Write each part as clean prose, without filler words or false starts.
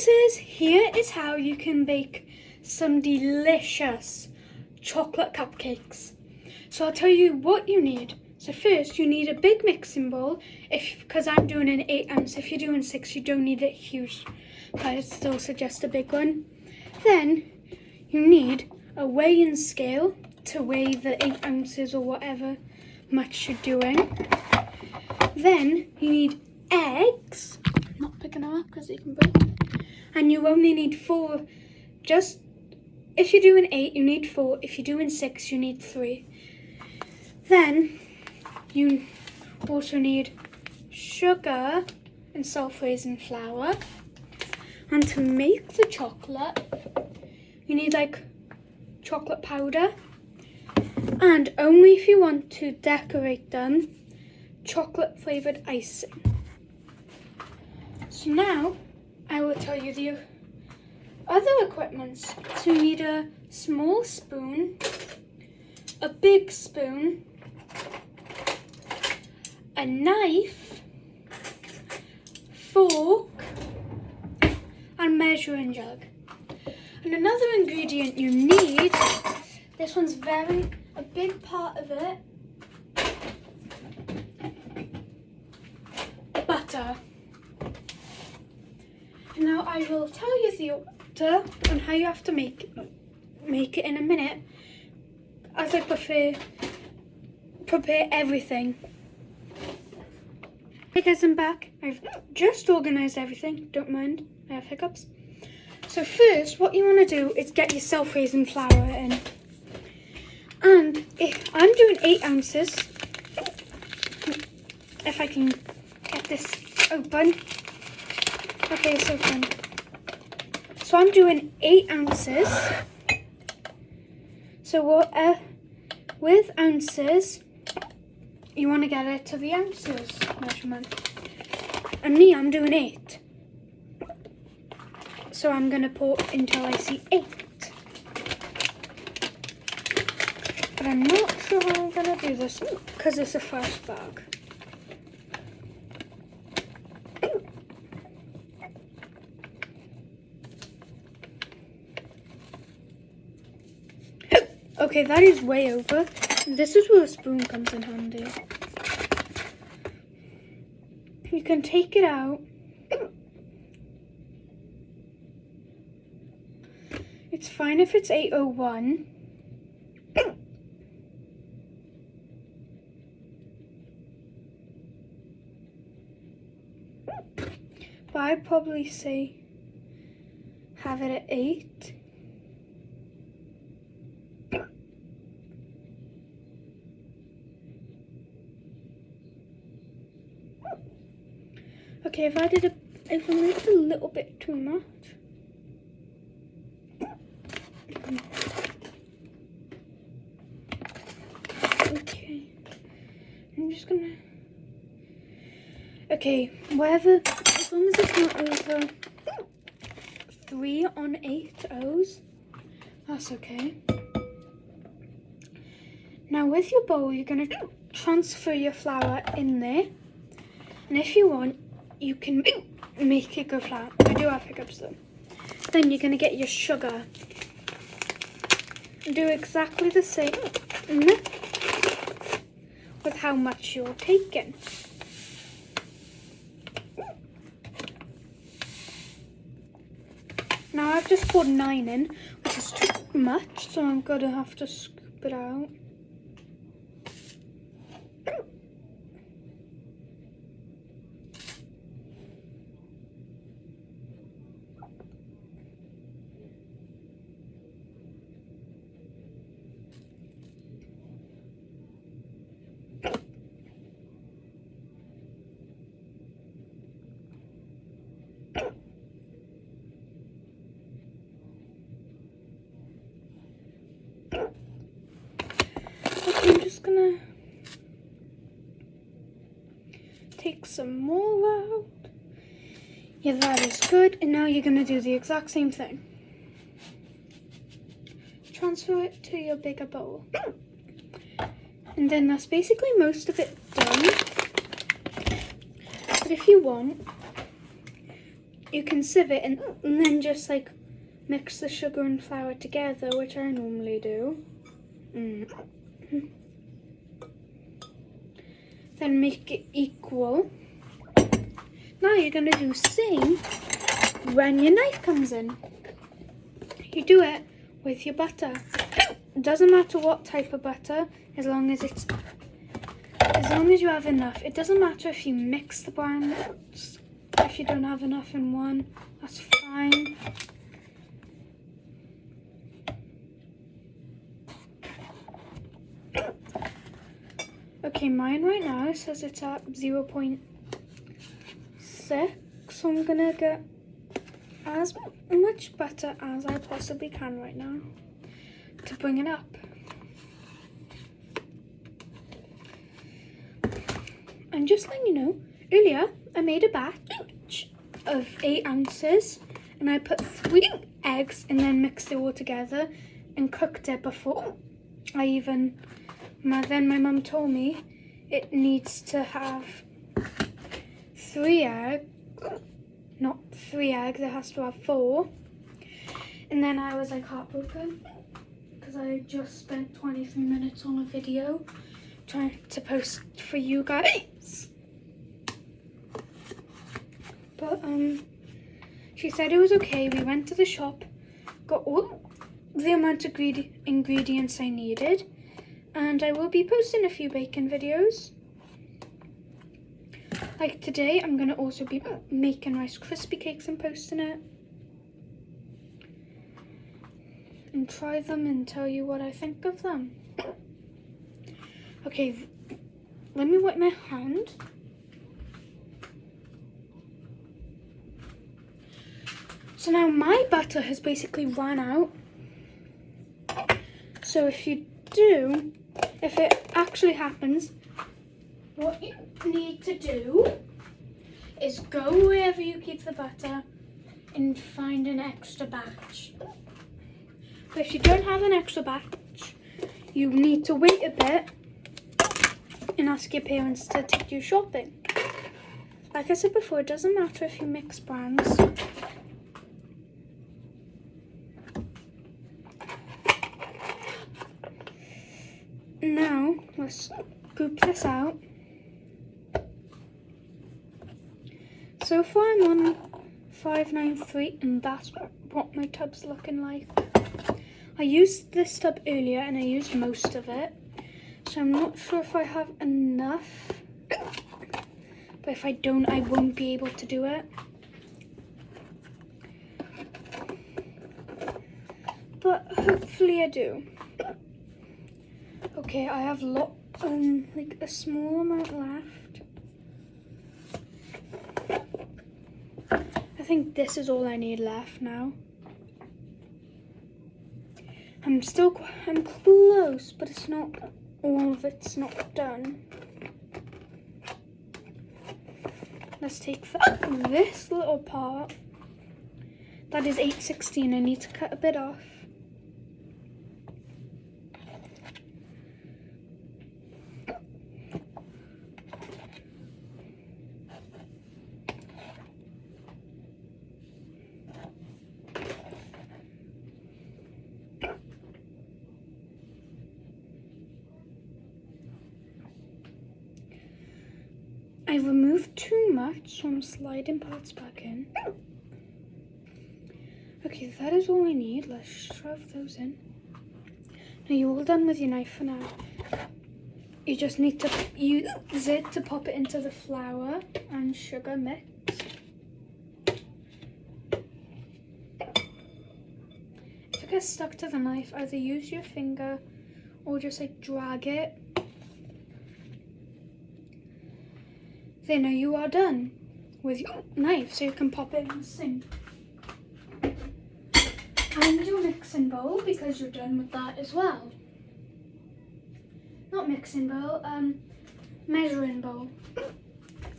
users, here is how you can bake some delicious chocolate cupcakes. So I'll tell you what you need. So first you need a big mixing bowl, because I'm doing an 8 ounce. If you're doing 6, you don't need it huge, but I'd still suggest a big one. Then you need a weighing scale to weigh the 8 ounces or whatever much you're doing. Then you need eggs. I'm not picking them up because they can break. And you only need 4. Just if you're doing 8, you need 4. If you're doing 6, you need 3. Then you also need sugar and self-raising flour. And to make the chocolate, you need like chocolate powder. And only if you want to decorate them, chocolate flavoured icing. So now I will tell you the other equipment. So you need a small spoon, a big spoon, a knife, fork, and measuring jug. And another ingredient you need, this one's a big part of it, butter. Now I will tell you the order on how you have to make it in a minute, as I prepare everything. Hey guys, I'm back. I've just organised everything. Don't mind, I have hiccups. So first, what you want to do is get your self-raising flour in. And if I'm doing 8 ounces, if I can get this open. Okay, it's open. So I'm doing 8 ounces. So with ounces, you want to get it to the ounces measurement. And me, I'm doing 8. So I'm going to pour until I see 8. But I'm not sure how I'm going to do this because it's a fresh bag. Okay, that is way over. This is where a spoon comes in handy. You can take it out. It's fine if it's 801. But I'd probably say have it at 8. Okay, if I moved a little bit too much. Okay, I'm just gonna. Okay, as long as it's not over 3 on 8 O's, that's okay. Now with your bowl, you're gonna transfer your flour in there, and if you want, you can make it go flat. I do have hiccups though. Then you're gonna get your sugar. Do exactly the same with how much you're taking. Now I've just poured 9 in, which is too much, so I'm gonna have to scoop it out. I'm just gonna take some more out. Yeah, that is good. And now you're gonna do the exact same thing. Transfer it to your bigger bowl. And then that's basically most of it done. But if you want, you can sieve it and then just like mix the sugar and flour together, which I normally do. Then make it equal. Now you're going to do same when your knife comes in. You do it with your butter. It doesn't matter what type of butter, as long as you have enough. It doesn't matter if you mix the brands. If you don't have enough in one, that's fine. Okay, mine right now says it's at 0.6, so I'm gonna get as much butter as I possibly can right now to bring it up. And just letting you know, earlier I made a batch of 8 ounces and I put 3 eggs and then mixed it all together and cooked it before I even... Then my mum told me it needs to have 3 eggs, not 3 eggs, it has to have 4. And then I was like heartbroken because I just spent 23 minutes on a video trying to post for you guys. But she said it was okay. We went to the shop, got all the amount of ingredients I needed, and I will be posting a few bacon videos. Like today, I'm going to also be making Rice Krispie cakes and posting it. And try them and tell you what I think of them. Okay, let me wipe my hand. So now my butter has basically run out. So if it actually happens, what you need to do is go wherever you keep the butter and find an extra batch. But if you don't have an extra batch, you need to wait a bit and ask your parents to take you shopping. Like I said before, it doesn't matter if you mix brands. Now, let's scoop this out. So far I'm on 593 and that's what my tub's looking like. I used this tub earlier and I used most of it. So I'm not sure if I have enough. But if I don't, I won't be able to do it. But hopefully I do. Okay, I have like a small amount left. I think this is all I need left now. I'm close, but it's not, all of it's not done. Let's take this little part. That is 8/16, I need to cut a bit off. I removed too much, so I'm sliding parts back in. Okay, that is all I need. Let's shove those in. Now you're all done with your knife for now. You just need to use it to pop it into the flour and sugar mix. If it gets stuck to the knife, either use your finger or just like drag it. There, now you are done with your knife, so you can pop it in the sink. And your mixing bowl, because you're done with that as well. Not mixing bowl, measuring bowl.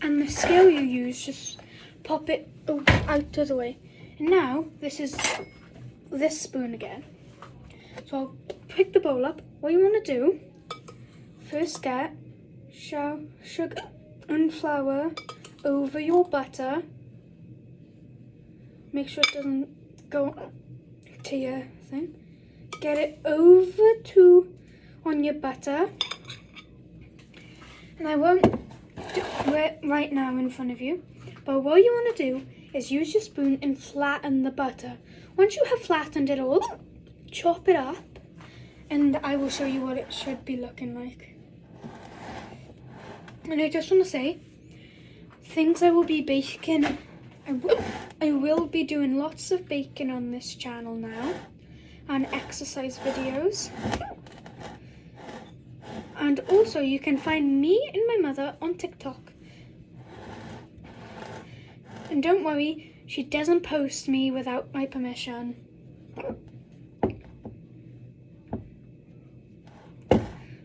And the scale you use, just pop it out of the way. And now, this is this spoon again. So I'll pick the bowl up. What you want to do, first get sugar and flour over your butter make sure it doesn't go to your thing. Get it over to on your butter. And I won't do it right now in front of you, but what you want to do is use your spoon and flatten the butter. Once you have flattened it all, chop it up, and I will show you what it should be looking like. And I just want to say, things I will be baking, I will be doing lots of baking on this channel now, and exercise videos. And also you can find me and my mother on TikTok. And don't worry, she doesn't post me without my permission.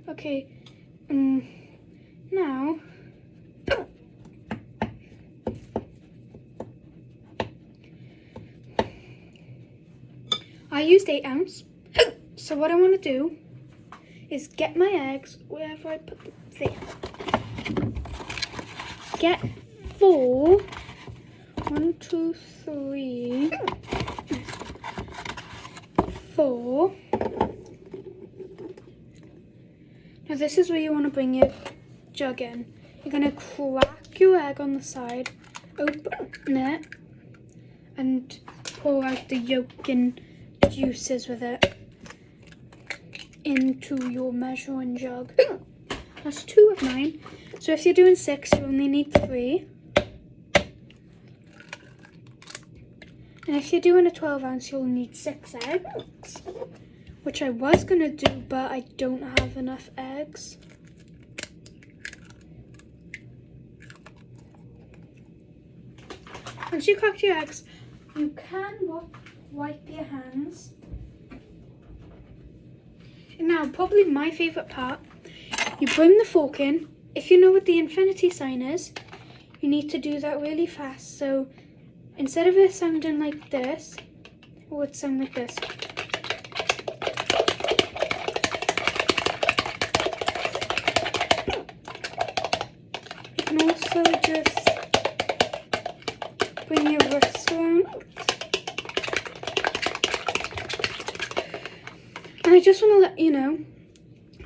Okay, now I used 8 ounce. So what I want to do is get my eggs wherever I put them. There. Get 4. 1, 2, 3, 4. Now this is where you want to bring your jug in. You're going to crack your egg on the side, open it, and pour out the yolk and juices with it into your measuring jug. That's 2 of mine. So if you're doing 6, you only need 3. And if you're doing a 12 ounce, you'll need 6 eggs, which I was going to do, but I don't have enough eggs. Once you crack your eggs, you can wipe your hands. And now, probably my favourite part, you bring the fork in. If you know what the infinity sign is, you need to do that really fast. So instead of it sounding like this, it would sound like this. You can also just bring your wrist around. And I just want to let you know,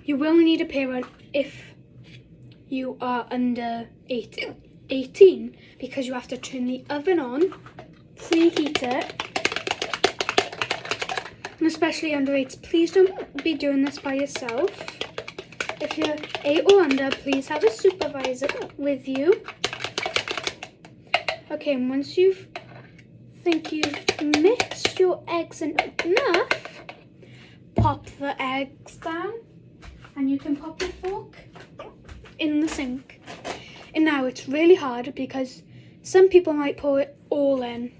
you will need a parent if you are under 18, because you have to turn the oven on, preheat it, and especially under 8, please don't be doing this by yourself. If you're 8 or under, please have a supervisor with you. Okay, and once you think you've mixed your eggs enough, pop the eggs down, and you can pop your fork in the sink. And now it's really hard because some people might pour it all in.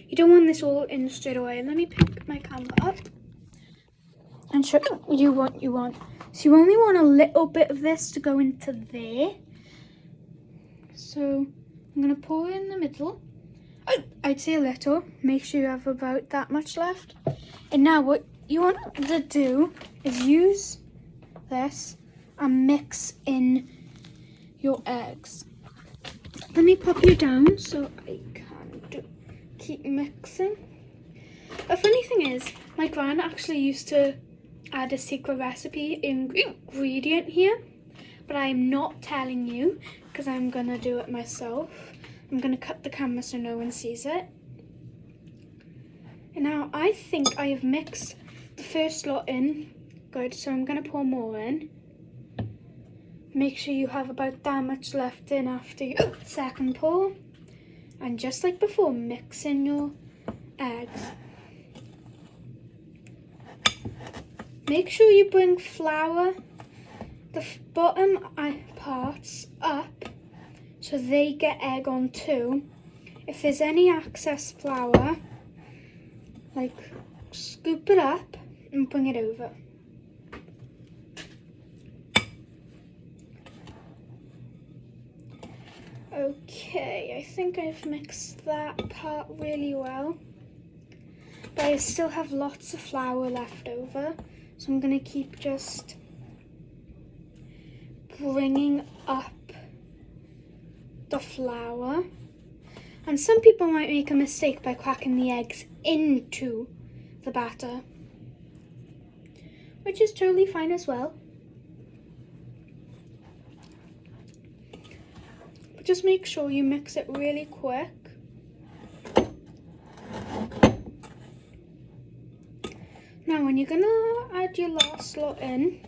You don't want this all in straight away. Let me pick my camera up and show you what you want. So you only want a little bit of this to go into there. So I'm going to pour it in the middle. I'd say a little. Make sure you have about that much left. And now what you want to do is use this and mix in your eggs. Let me pop you down so I can keep mixing. A funny thing is, my gran actually used to add a secret recipe ingredient here, but I'm not telling you because I'm gonna do it myself. I'm gonna cut the camera so no one sees it. And now I think I have mixed the first lot in good, so I'm gonna pour more in. Make sure you have about that much left in after your second pour. And just like before, mix in your eggs. Make sure you bring flour, the bottom parts up so they get egg on too. If there's any excess flour, like scoop it up and bring it over. Okay, I think I've mixed that part really well, but I still have lots of flour left over, so I'm going to keep just bringing up the flour. And some people might make a mistake by cracking the eggs into the batter, which is totally fine as well. But just make sure you mix it really quick. Now when you're gonna add your last lot in,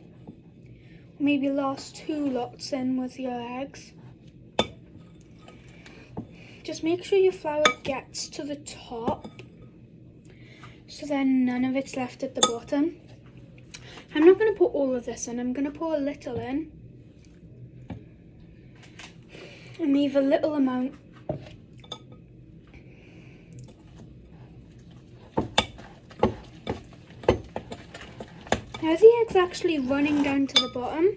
maybe last 2 lots in with your eggs, just make sure your flour gets to the top, so then none of it's left at the bottom. I'm not going to put all of this in, I'm going to pour a little in and leave a little amount. Now the egg's actually running down to the bottom,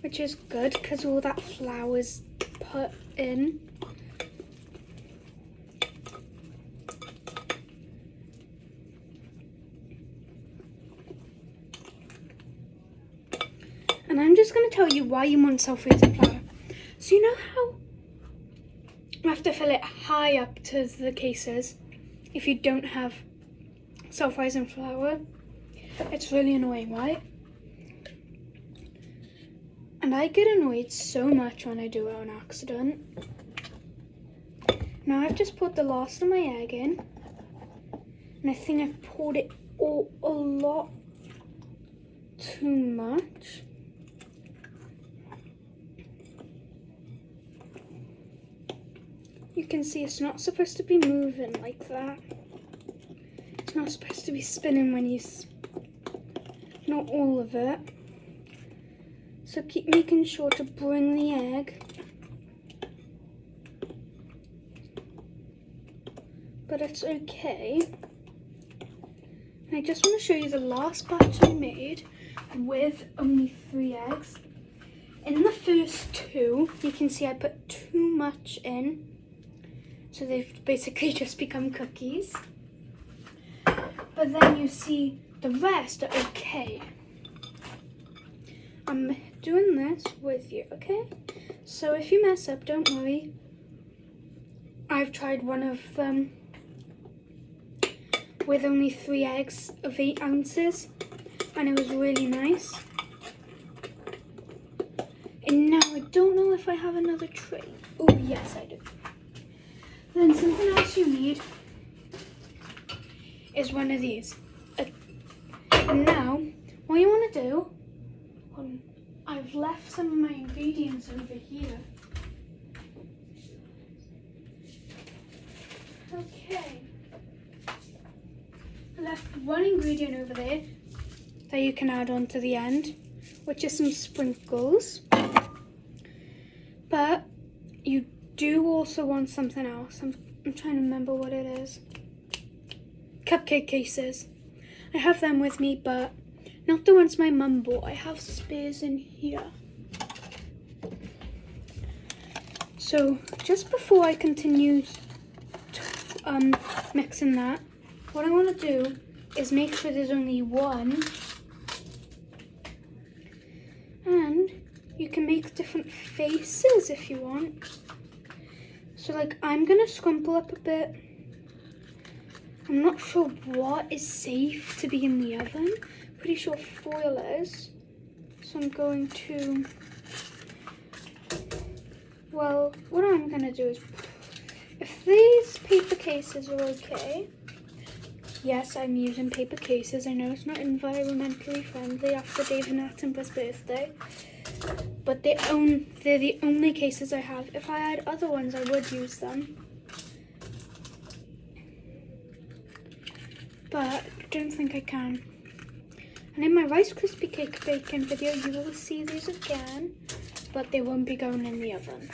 which is good because all that flour's put in. And I'm just going to tell you why you want self-raising flour. So you know how you have to fill it high up to the cases if you don't have self-raising flour? It's really annoying, right? And I get annoyed so much when I do it on accident. Now I've just put the last of my egg in, and I think I've poured it all a lot too much. You can see it's not supposed to be moving like that. It's not supposed to be spinning when you... Not all of it. So keep making sure to bring the egg. But it's okay. And I just want to show you the last batch I made with only 3 eggs. In the first 2, you can see I put too much in. So they've basically just become cookies. But then you see the rest are okay. I'm doing this with you, okay? So if you mess up, don't worry. I've tried one of them with only 3 eggs of 8 ounces, and it was really nice. And now I don't know if I have another tray. Oh, yes, I do. Then something else you need is one of these. And now, what you want to do, I've left some of my ingredients over here. Okay. I left one ingredient over there that you can add on to the end, which is some sprinkles. But you do also want something else. I'm trying to remember what it is. Cupcake cases. I have them with me, but not the ones my mum bought. I have spares in here. So just before I continue mixing that, what I want to do is make sure there's only one. And you can make different faces if you want. So like I'm going to scrumple up a bit. I'm not sure what is safe to be in the oven. Pretty sure foil is. So I'm going to, well, what I'm going to do is, if these paper cases are okay, yes, I'm using paper cases. I know it's not environmentally friendly after David Attenborough's birthday, but they're the only cases I have. If I had other ones, I would use them. But I don't think I can. And in my Rice Krispie Cake baking video, you will see these again, but they won't be going in the oven.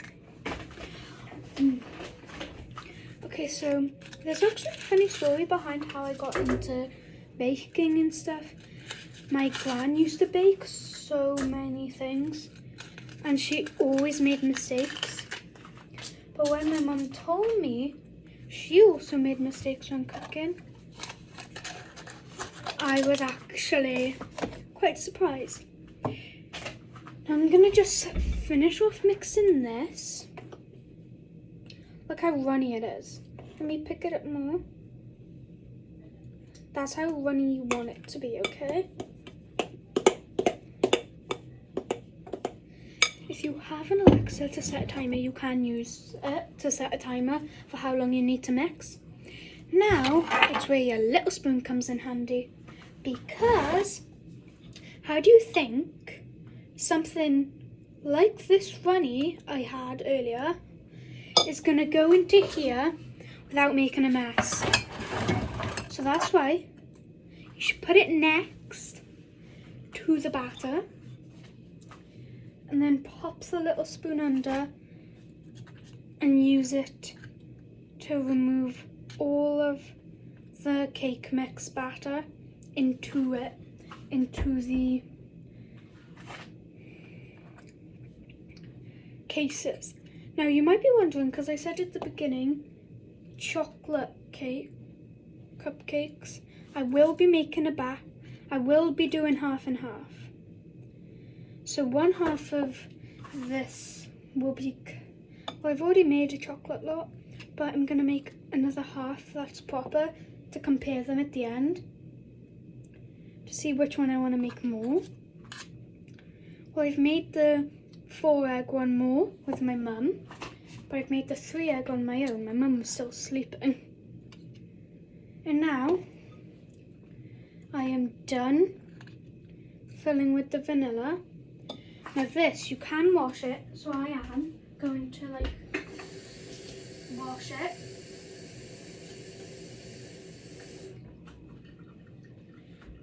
Okay, so there's actually a funny story behind how I got into baking and stuff. My gran used to bake so many things, and she always made mistakes. But when my mum told me she also made mistakes when cooking, I was actually quite surprised. Now I'm gonna just finish off mixing this. Look how runny it is. Let me pick it up more. That's how runny you want it to be, okay? If you have an Alexa to set a timer, you can use it to set a timer for how long you need to mix. Now, it's where your little spoon comes in handy. Because, how do you think something like this runny I had earlier is going to go into here without making a mess? So that's why you should put it next to the batter and then pop the little spoon under and use it to remove all of the cake mix batter into the cases. Now you might be wondering, because I said at the beginning, chocolate cake, cupcakes, I will be making a batch. I will be doing half and half. So one half of this will be, well, I've already made a chocolate lot, but I'm going to make another half that's proper to compare them at the end to see which one I want to make more. Well, I've made the 4-egg one more with my mum, but I've made the 3-egg on my own. My mum was still sleeping. And now I am done filling with the vanilla. Now this, you can wash it, so I am going to wash it.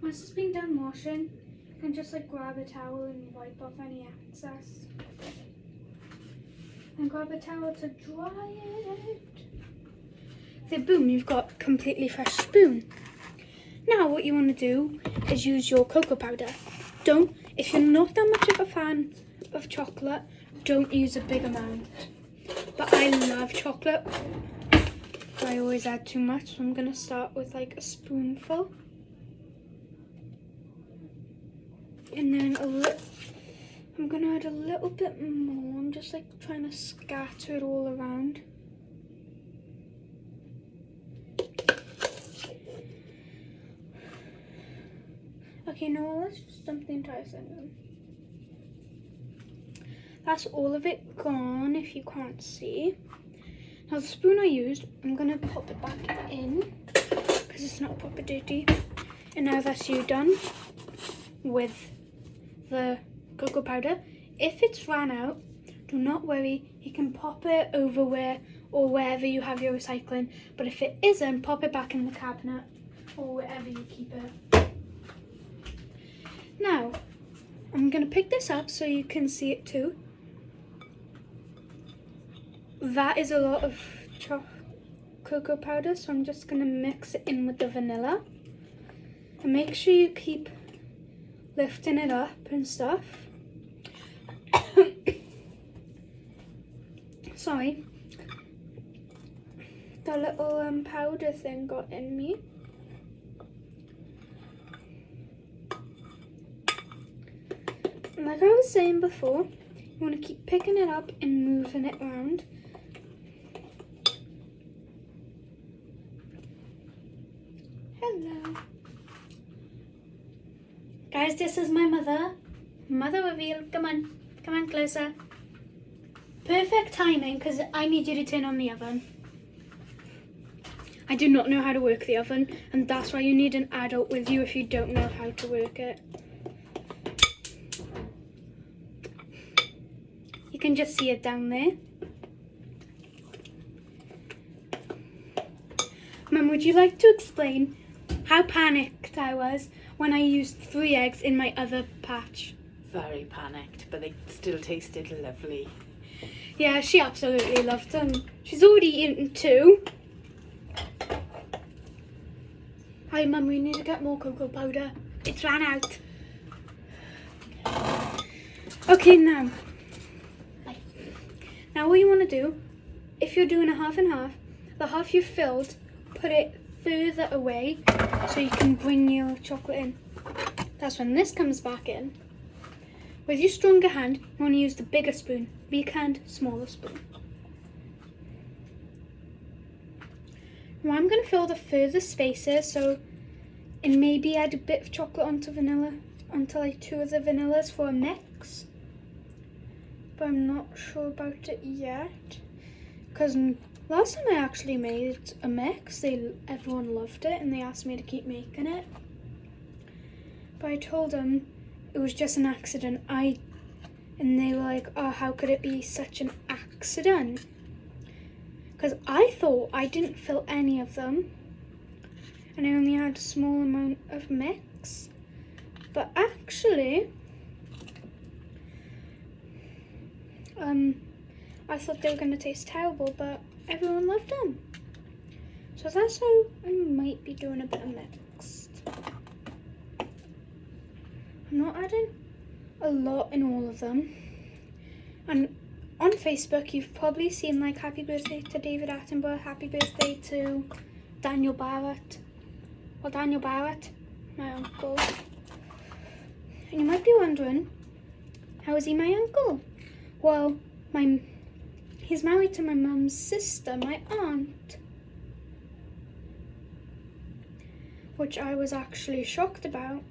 Once it's been done washing, you can just grab a towel and wipe off any excess. And grab a towel to dry it. Then boom, you've got a completely fresh spoon. Now what you want to do is use your cocoa powder. If you're not that much of a fan of chocolate, don't use a big amount. But I love chocolate. I always add too much, so I'm going to start with a spoonful. And then I'm going to add a little bit more. I'm just trying to scatter it all around. Okay, now let's just dump the entire thing in. That's all of it gone, if you can't see. Now the spoon I used, I'm going to pop it back in because it's not proper dirty. And now that's you done with the cocoa powder. If it's ran out, do not worry, you can pop it over wherever you have your recycling. But if it isn't, pop it back in the cabinet or wherever you keep it. Now, I'm going to pick this up so you can see it too. That is a lot of cocoa powder, so I'm just going to mix it in with the vanilla. And make sure you keep lifting it up and stuff. Sorry. The little powder thing got in me. And like I was saying before, you want to keep picking it up and moving it around. Hello. Guys, this is my mother. Mother reveal. Come on closer. Perfect timing because I need you to turn on the oven. I do not know how to work the oven, and that's why you need an adult with you if you don't know how to work it. You can just see it down there. Mum, would you like to explain how panicked I was when I used 3 eggs in my other patch? Very panicked, but they still tasted lovely. Yeah, she absolutely loved them. She's already eaten 2. Hi Mum, we need to get more cocoa powder. It's ran out. Okay, now what you want to do, if you're doing a half and half, the half you filled, put it further away so you can bring your chocolate in. That's when this comes back in. With your stronger hand, you want to use the bigger spoon. Weak hand, smaller spoon. Now I'm going to fill the further spaces, and maybe add a bit of chocolate onto like 2 of the vanillas for a mix. But I'm not sure about it yet, because last time I actually made a mix, everyone loved it and they asked me to keep making it. But I told them it was just an accident. And they were like, oh, how could it be such an accident? Because I thought I didn't fill any of them and I only had a small amount of mix. But actually, I thought they were going to taste terrible, but everyone loved them. So that's how I might be doing a bit of mixed. I'm not adding a lot in all of them. And on Facebook, you've probably seen like happy birthday to David Attenborough, happy birthday to Daniel Barrett, my uncle. And you might be wondering, how is he my uncle? Well, he's married to my mum's sister, my aunt, which I was actually shocked about.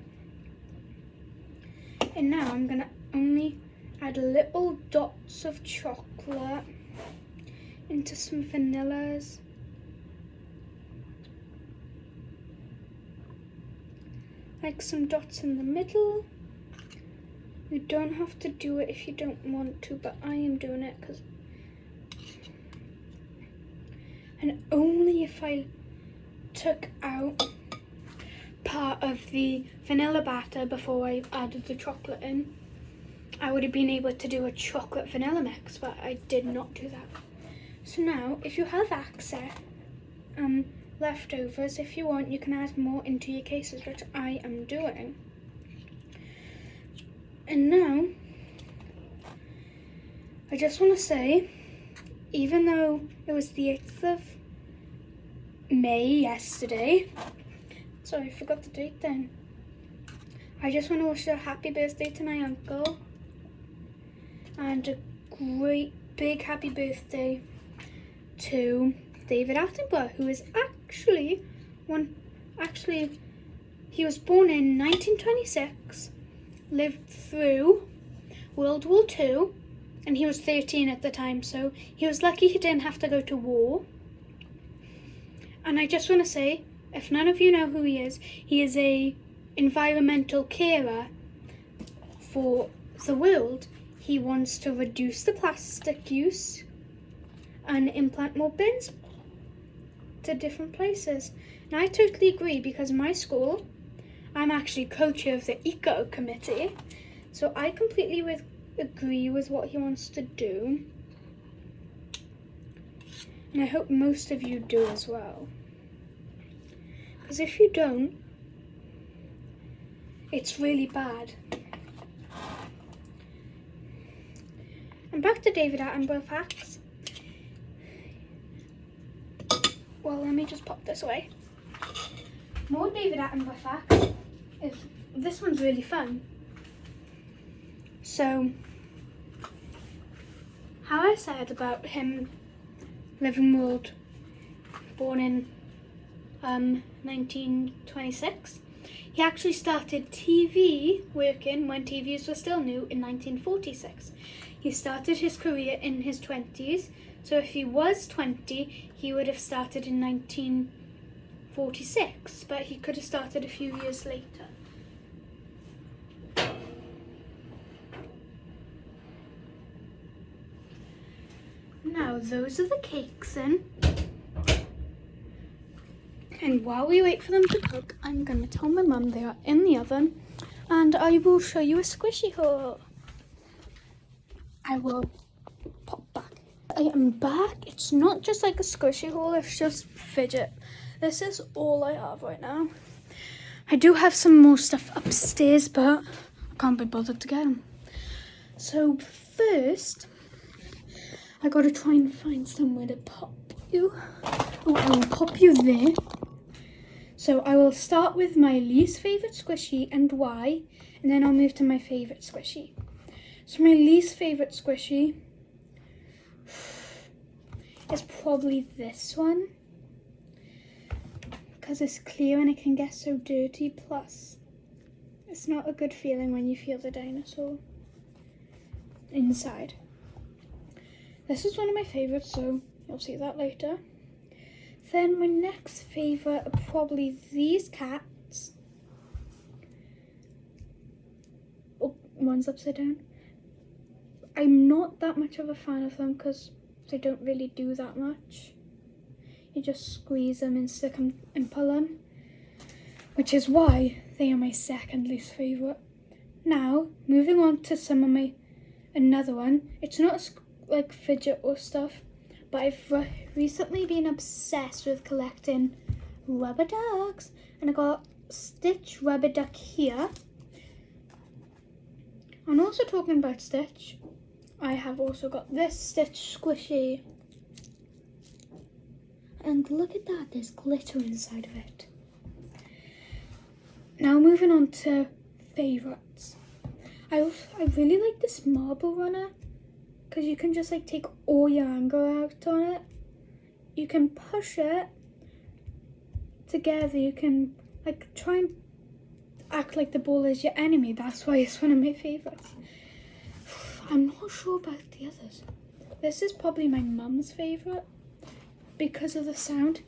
And now I'm gonna only add little dots of chocolate into some vanillas. Like some dots in the middle. You don't have to do it if you don't want to, but I am doing it because... And only if I took out part of the vanilla batter before I added the chocolate in, I would have been able to do a chocolate vanilla mix, but I did not do that. So now, if you have access, leftovers, if you want, you can add more into your cases, which I am doing. And now, I just want to say, even though it was the 8th of May yesterday, sorry, I forgot the date then. I just want to wish a happy birthday to my uncle and a great big happy birthday to David Attenborough, who is actually, he was born in 1926, lived through World War II, and he was 13 at the time, so he was lucky he didn't have to go to war. And I just want to say, if none of you know who he is a environmental carer for the world. He wants to reduce the plastic use and implant more bins to different places. And I totally agree, because my school, I'm actually co-chair of the Eco Committee, so I completely agree with what he wants to do. And I hope most of you do as well. Because if you don't, it's really bad. And back to David Attenborough facts. Well, let me just pop this away. More David Attenborough facts. This one's really fun. So, how I said about him living world, born in 1926, he actually started TV working when TVs were still new in 1946. He started his career in his 20s, so if he was 20, he would have started in 1946, but he could have started a few years later. Now, those are the cakes in. And while we wait for them to cook, I'm going to tell my mum they are in the oven, and I will show you a squishy haul. I will pop back. I am back. It's not just like a squishy haul, it's just fidget. This is all I have right now. I do have some more stuff upstairs, but I can't be bothered to get them. So first, I gotta try and find somewhere to pop you. Oh, I will pop you there. So I will start with my least favourite squishy and why, and then I'll move to my favourite squishy. So my least favourite squishy is probably this one. because it's clear and it can get so dirty. Plus, it's not a good feeling when you feel the dinosaur inside. This is one of my favourites, so you'll see that later. Then my next favourite are probably these cats. Oh, one's upside down. I'm not that much of a fan of them because they don't really do that much. You just squeeze them and stick them and pull them, which is why they are my second least favourite. Now, moving on to another one. It's not like fidget or stuff, but I've recently been obsessed with collecting rubber ducks, and I got Stitch rubber duck here. And also talking about Stitch, I have also got this Stitch squishy. And look at that, there's glitter inside of it. Now moving on to favourites. I really like this marble runner because you can just like take all your anger out on it. You can push it together. You can like try and act like the ball is your enemy. That's why it's one of my favourites. I'm not sure about the others. This is probably my mum's favourite because of the sound.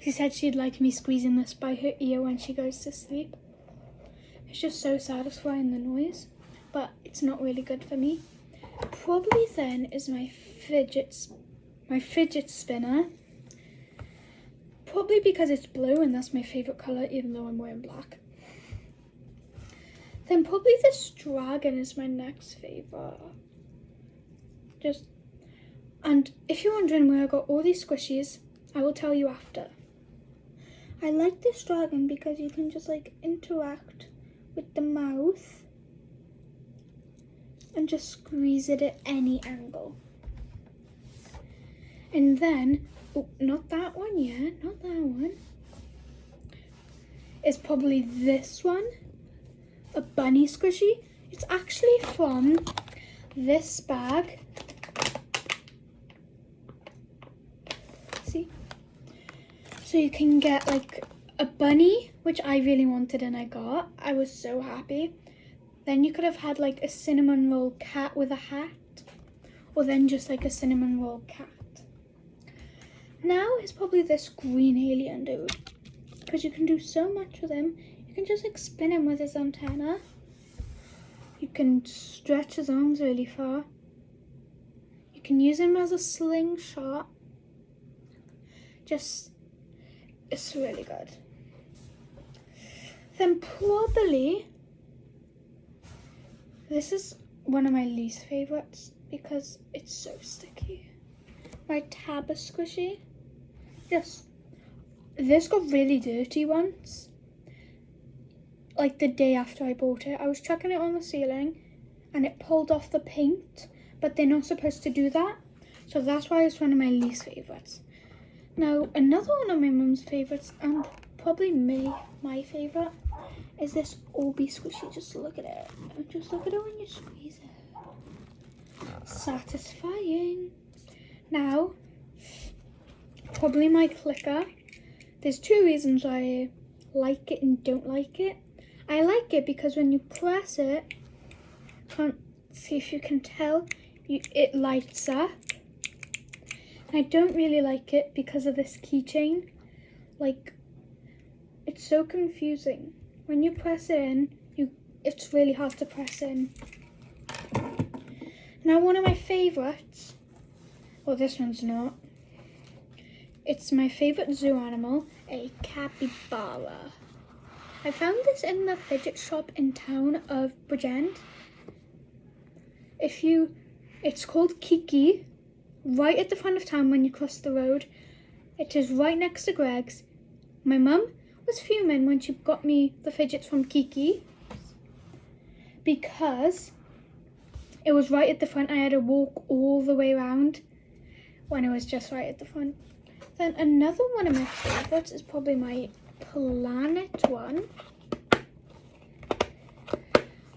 She said she'd like me squeezing this by her ear when she goes to sleep. It's just so satisfying, the noise, but it's not really good for me. Probably then is my fidget spinner. Probably because it's blue and that's my favourite colour, even though I'm wearing black. Then probably this dragon is my next favourite. And if you're wondering where I got all these squishies, I will tell you after. I like this dragon because you can just like interact with the mouth and just squeeze it at any angle. And then, oh, not that one yet, not that one. It's probably this one, a bunny squishy. It's actually from this bag. See? So you can get like a bunny, which I really wanted and I got. I was so happy. Then you could have had like a cinnamon roll cat with a hat, or then just like a cinnamon roll cat. Now is probably this green alien dude, because you can do so much with him. You can just like spin him with his antenna. You can stretch his arms really far. You can use him as a slingshot. It's really good. Then probably, this is one of my least favourites because it's so sticky. My Tabba squishy. Yes, this got really dirty once. Like the day after I bought it, I was chucking it on the ceiling and it pulled off the paint, but they're not supposed to do that. So that's why it's one of my least favourites. Now, another one of my mum's favourites, and probably my favourite, is this Orby squishy. Just look at it. Just look at it when you squeeze it. Satisfying. Now, probably my clicker. There's two reasons why I like it and don't like it. I like it because when you press it, can't see if you can tell, it lights up. I don't really like it because of this keychain. Like, it's so confusing. When you press it in, it's really hard to press in. Now, one of my favourites, well, this one's not. It's my favourite zoo animal, a capybara. I found this in the fidget shop in town of Bridgend. It's called Kiki. Right at the front of town when you cross the road. It is right next to Greg's. My mum was fuming when she got me the fidgets from Kiki because it was right at the front. I had to walk all the way around when it was just right at the front. Then another one of my favourites is probably my Planet one.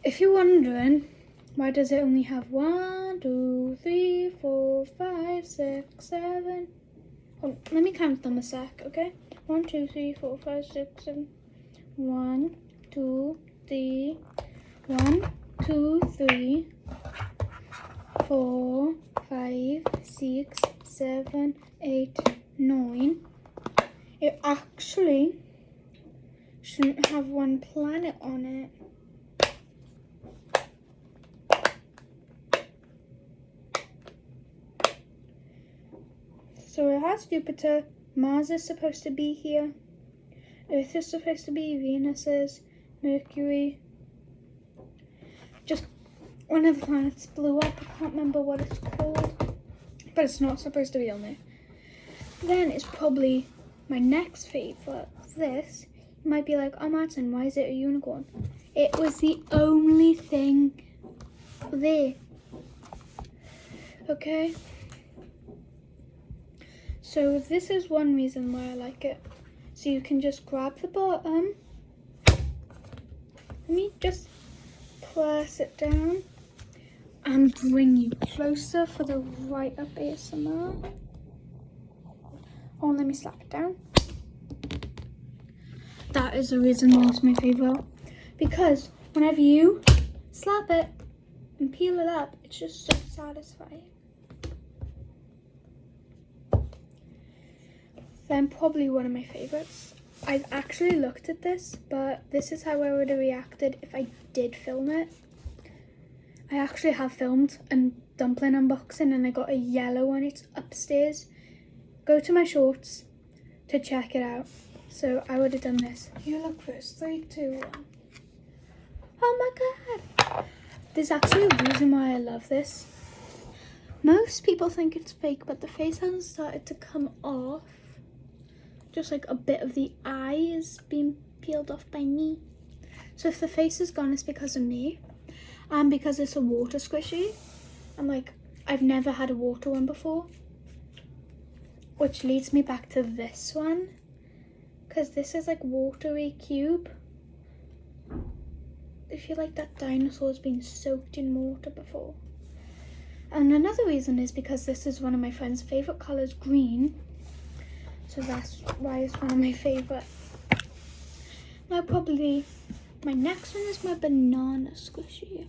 If you're wondering, why does it only have 1, 2, 3, 4, 5, 6, 7, Oh, let me count them a sec, okay? 1, 2, 3, 4, 5, 6, 7. 1, 2, 3. 1, 2, 3. 4, 5, 6, 7, 8, 9. It actually shouldn't have one planet on it. So it has Jupiter, Mars is supposed to be here, Earth is supposed to be, Venus is, Mercury. Just one of the planets blew up, I can't remember what it's called, but it's not supposed to be on there. Then it's probably my next favourite. This, you might be like, oh Martin, why is it a unicorn? It was the only thing there. Okay? So this is one reason why I like it. So you can just grab the bottom. Let me just press it down and bring you closer for the right up ASMR. Oh, let me slap it down. That is the reason why it's my favourite. Because whenever you slap it and peel it up, it's just so satisfying. Then probably one of my favourites. I've actually looked at this, but this is how I would have reacted if I did film it. I actually have filmed a dumpling unboxing and I got a yellow one. It's upstairs. Go to my shorts to check it out. So I would have done this. You look first. 3, 2, 1. Oh my god! There's actually a reason why I love this. Most people think it's fake, but the face hasn't started to come off. Just like a bit of the eye is being peeled off by me. So if the face is gone, it's because of me. And because it's a water squishy. I'm like, I've never had a water one before. Which leads me back to this one. Because this is like watery cube. I feel like that dinosaur's been soaked in water before. And another reason is because this is one of my friend's favourite colours, green. So that's why it's one of my favourite. Now probably my next one is my banana squishy.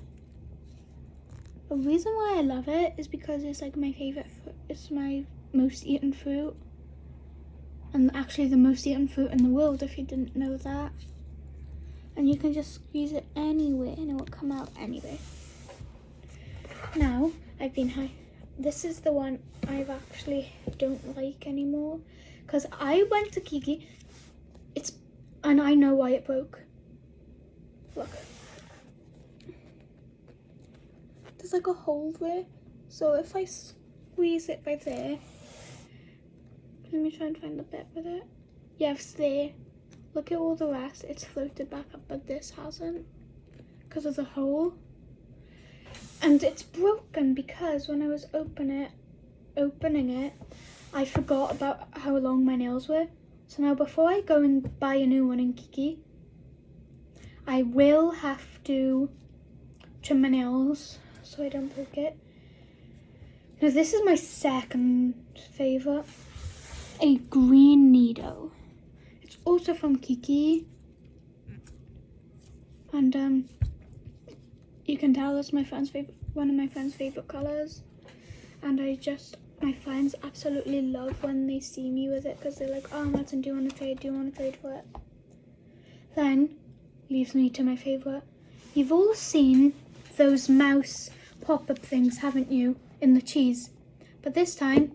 The reason why I love it is because it's like my favourite fruit. It's my most eaten fruit. And actually the most eaten fruit in the world, if you didn't know that. And you can just squeeze it anywhere and it will come out anyway. Now, this is the one I've actually don't like anymore. Because I went to Kiki, and I know why it broke. Look. There's like a hole there. So if I squeeze it right there, let me try and find the bit with it. Yeah, it's there. Look at all the rest. It's floated back up, but this hasn't. Because of the hole. And it's broken because when I was opening it, I forgot about how long my nails were. So now before I go and buy a new one in Kiki, I will have to trim my nails so I don't break it. Now this is my second favourite. A green Nido. It's also from Kiki. And you can tell it's one of my friend's favourite colours. And my friends absolutely love when they see me with it because they're like, oh Martin, do you want to trade? Do you want to trade for it? Then, leaves me to my favourite. You've all seen those mouse pop-up things, haven't you, in the cheese? But this time,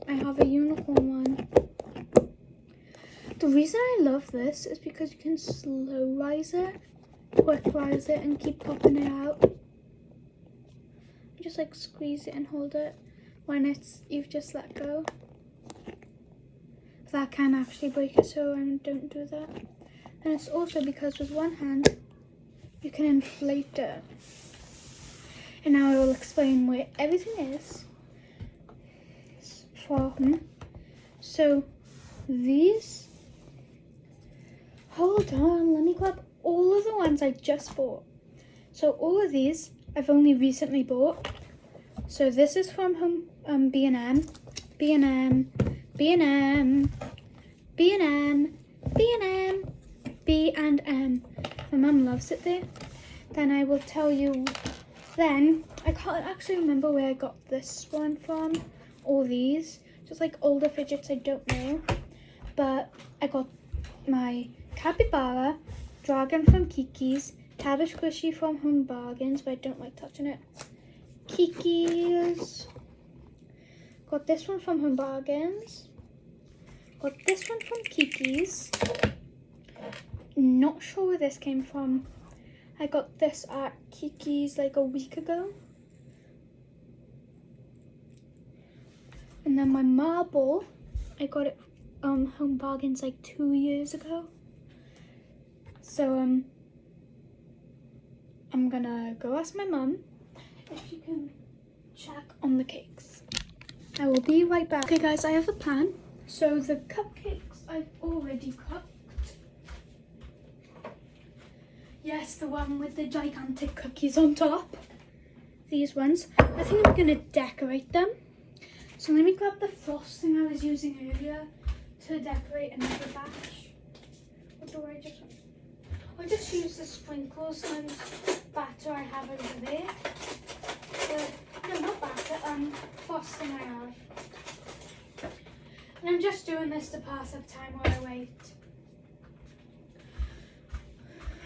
I have a unicorn one. The reason I love this is because you can slow rise it, quick rise it, and keep popping it out. Just like squeeze it and hold it when you've just let go. That can actually break it, so don't do that. And it's also because with one hand you can inflate it. And now I will explain where everything is from. So these, hold on, let me grab all of the ones I just bought. So all of these I've only recently bought. So this is from B&M. B&M, B&M, B&M, B&M, B&M. My mum loves it there. Then I will tell you. Then I can't actually remember where I got this one from, or these. Just like older fidgets, I don't know. But I got my capybara, dragon from Kiki's, cabbage squishy from Home Bargains, but I don't like touching it. Kiki's. Got this one from Home Bargains. Got this one from Kiki's. Not sure where this came from. I got this at Kiki's like a week ago. And then my marble, I got it Home Bargains like 2 years ago. So I'm gonna go ask my mum if she can check on the cakes. I will be right back. Okay guys, I have a plan. So the cupcakes I've already cooked. Yes, the one with the gigantic cookies on top. These ones. I think I'm gonna decorate them. So let me grab the frosting I was using earlier to decorate another batch. What do I just... I'll just use the sprinkles and batter I have over there. No, not batter, frosting I have. And I'm just doing this to pass up time while I wait.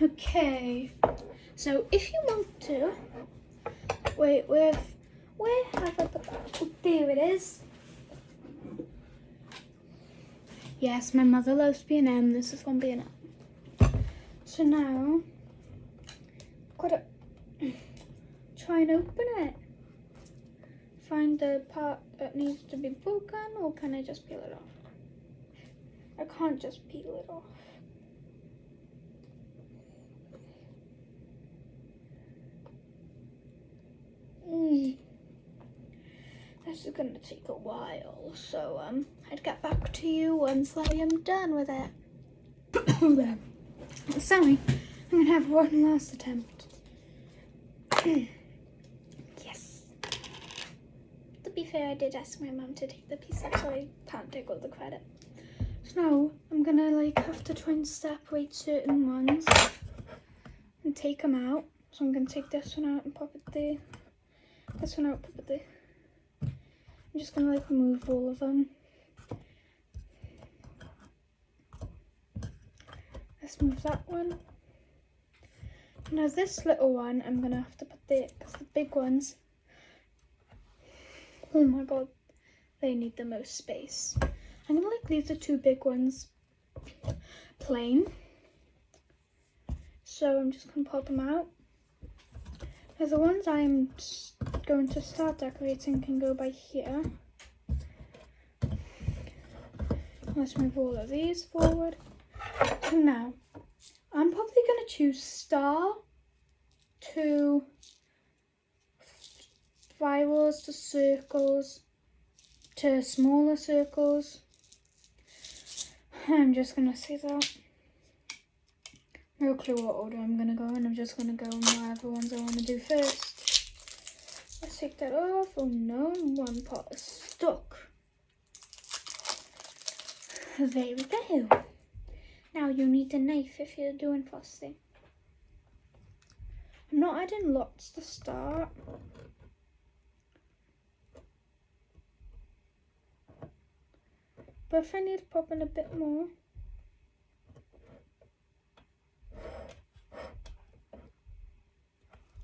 Okay, so if you want to, wait, where have I put that? Oh, there it is. Yes, my mother loves B&M. This is from B&M. So now, I've got to try and open it. Find the part that needs to be broken, or can I just peel it off? I can't just peel it off. This is going to take a while, so I'd get back to you once I am done with it. Sorry, I'm going to have one last attempt. Yes. To be fair, I did ask my mum to take the piece up, so I can't take all the credit. So now I'm going to have to try and separate certain ones and take them out. So I'm going to take this one out and pop it there. This one out, pop it there. I'm just going to remove all of them. Let's move that one. Now this little one, I'm going to have to put there, because the big ones, oh my god, they need the most space. I'm going to leave the two big ones plain. So I'm just going to pop them out. Now the ones I'm going to start decorating can go by here. Let's move all of these forward. So now, I'm probably going to choose star to spirals to circles to smaller circles. I'm just going to say that. No clue what order I'm going to go in. I'm just going to go in whatever ones I want to do first. Let's take that off. Oh no, one part is stuck. There we go. Now you need a knife if you're doing frosting. I'm not adding lots to start. But if I need to pop in a bit more.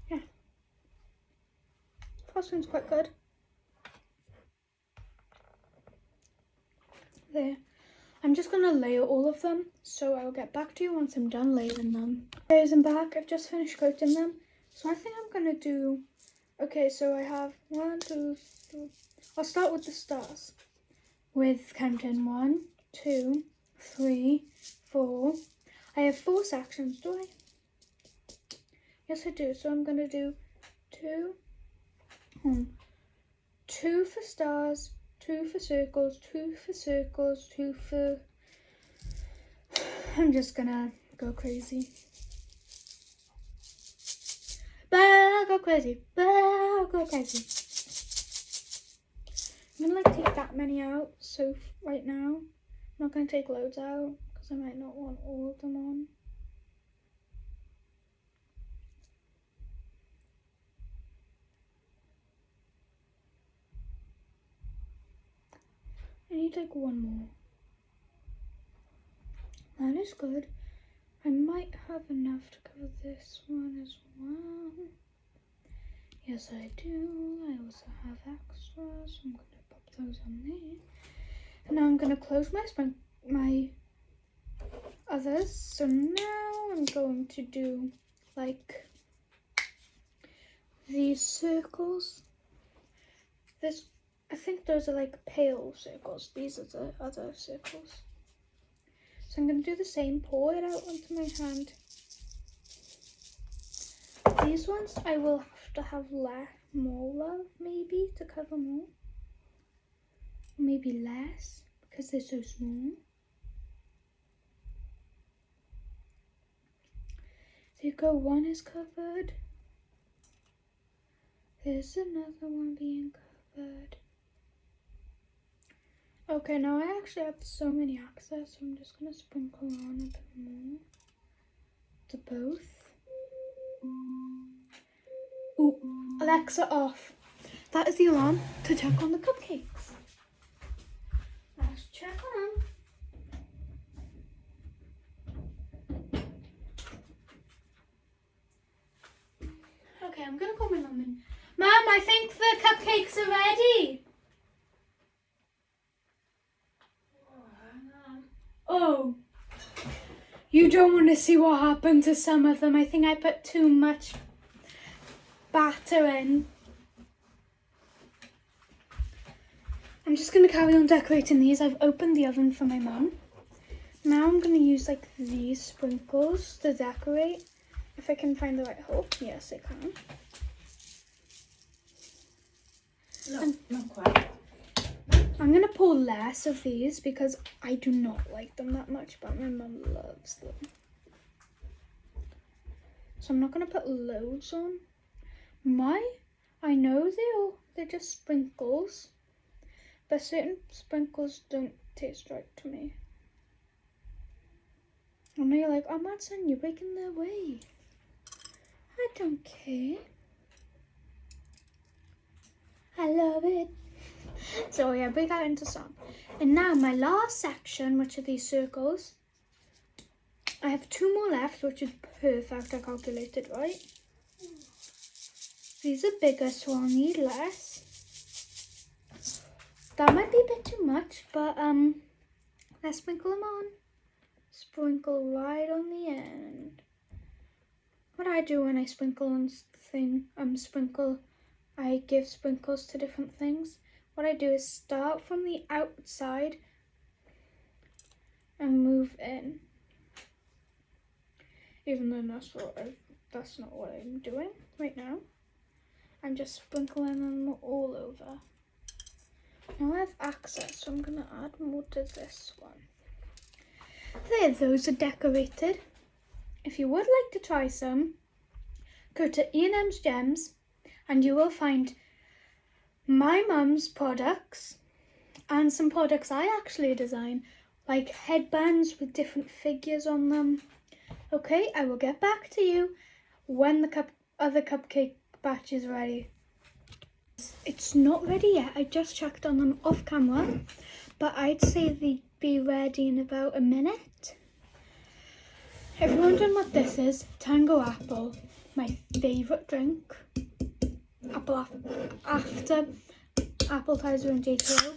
Yeah. Frosting's quite good. There. I'm just going to layer all of them, so I'll get back to you once I'm done layering them. Guys, I'm back. I've just finished coating them. So I think I'm going to do... Okay, so I have 1, 2, 3... I'll start with the stars. With counting 1, 2, 3, 4. I have 4 sections, do I? Yes, I do. So I'm going to do 2. 2 for stars. 2 for circles, 2 for circles, 2 for... I'm just gonna go crazy. Go crazy. Go crazy. I'm gonna like take that many out. So right now, I'm not gonna take loads out because I might not want all of them on. I need like one more. That is good. I might have enough to cover this one as well. Yes, I do. I also have extras, so I'm gonna pop those on there. And now I'm gonna close my others. So now I'm going to do like these circles. I think those are like pale circles. These are the other circles. So I'm going to do the same, pour it out onto my hand. These ones I will have to have more love maybe to cover more. Maybe less because they're so small. There you go, one is covered. There's another one being covered. Okay, now I actually have so many access, so I'm just going to sprinkle on a bit more to both. Ooh, Alexa off. That is the alarm to check on the cupcakes. Let's check on them. Okay, I'm going to call my mum in. Mum, I think the cupcakes are ready. Oh, you don't want to see what happened to some of them. I think I put too much batter in. I'm just going to carry on decorating these. I've opened the oven for my mum. Now I'm going to use like these sprinkles to decorate. If I can find the right hole. Yes, I can. No, not quite. I'm going to pour less of these because I do not like them that much, but my mum loves them. So I'm not going to put loads on. I know they're just sprinkles, but certain sprinkles don't taste right to me. And you're like, oh Madsen, you're breaking their way. I don't care. I love it. So yeah, break out into song. And now my last section, which are these circles. I have 2 more left, which is perfect. I calculated right. These are bigger, so I'll need less. That might be a bit too much, but let's sprinkle them on. Sprinkle right on the end. What I do when I sprinkle on I give sprinkles to different things. What I do is start from the outside and move in. Even though that's not what I'm doing right now. I'm just sprinkling them all over. Now I have access, so I'm going to add more to this one. There, those are decorated. If you would like to try some, go to E&M's Gems and you will find my mum's products and some products I actually design, like headbands with different figures on them. Okay, I will get back to you when the other cupcake batch is ready. It's not ready yet. I just checked on them off camera, but I'd say they'd be ready in about a minute. If you're wondering what this is, Tango Apple, my favourite drink. After Appletiser and JTO.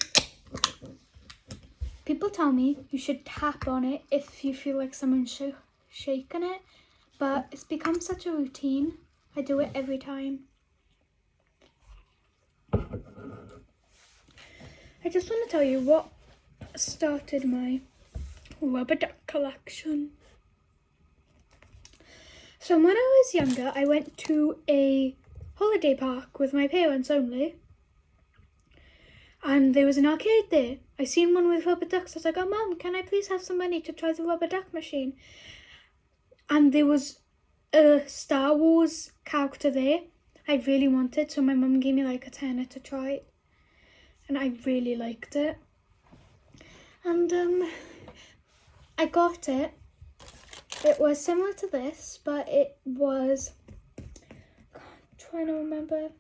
People tell me you should tap on it if you feel like someone's shaking it, but it's become such a routine. I do it every time. I just want to tell you what started my rubber duck collection. So when I was younger, I went to a holiday park with my parents only. And there was an arcade there. I seen one with rubber ducks. I was like, oh Mum, can I please have some money to try the rubber duck machine? And there was a Star Wars character there I really wanted, so my mum gave me like a tenner to try it. and I really liked it. And I got it. It was similar to this, but it was trying to remember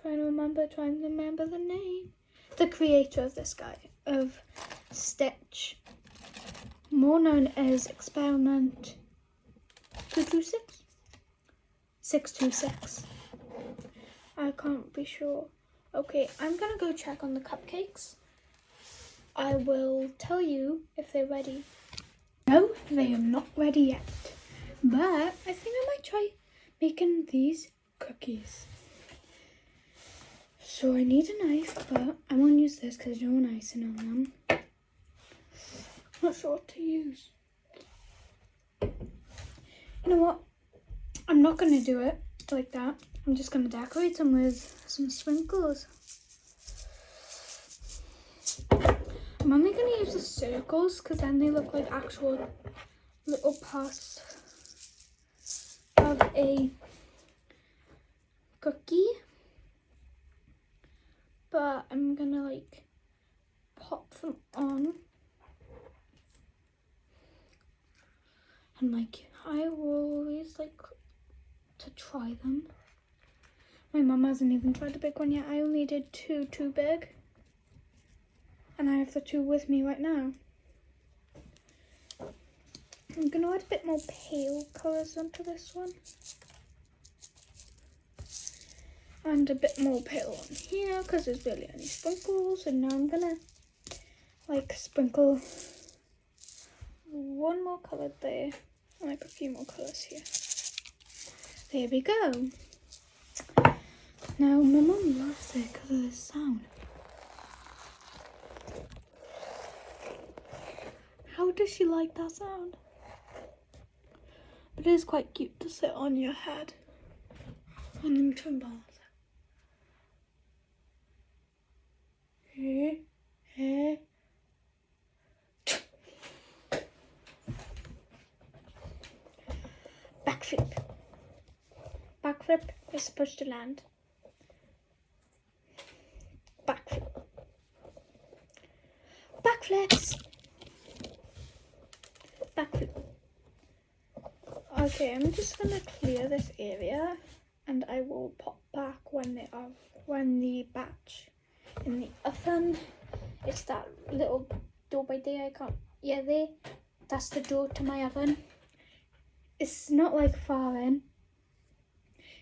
the name. The creator of this guy, of Stitch, more known as Experiment 226? 626. I can't be sure. Okay, I'm gonna go check on the cupcakes. I will tell you if they're ready. No, they are not ready yet. But I think I might try making these cookies. So I need a knife, but I won't use this because there's no icing on them. Not sure what to use. You know what? I'm not going to do it like that. I'm just going to decorate them with some sprinkles. I'm only going to use the circles because then they look like actual little parts of a cookie. But I'm going to like pop them on. And like I always like to try them. My mum hasn't even tried the big one yet. I only did two too big. And I have the two with me right now. I'm going to add a bit more pale colours onto this one. And a bit more pale on here because there's barely any sprinkles. And now I'm going to like sprinkle one more colour there. And like a few more colours here. There we go. Now my mum loves it because of the sound. How does she like that sound? But it is quite cute to sit on your head. And then twin balls. Backflip. Backflip is supposed to land. Backflip. Backflips. Backflip. Okay, I'm just gonna clear this area, and I will pop back when the batch in the oven. It's that little door by there. I can't. Yeah, there. That's the door to my oven. It's not like far in.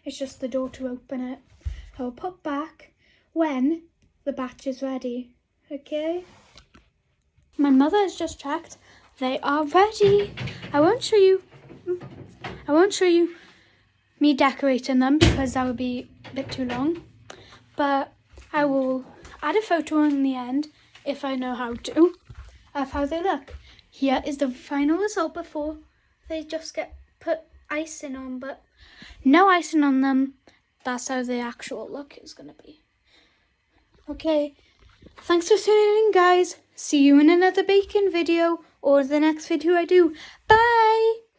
It's just the door to open it. I'll pop back when the batch is ready. Okay. My mother has just checked. They are ready. I won't show you me decorating them because that would be a bit too long. But I will add a photo in the end if I know how to of how they look. Here is the final result before they just get put icing on, but no icing on them. That's how the actual look is going to be. Okay, thanks for tuning in, guys. See you in another baking video or the next video I do. Bye!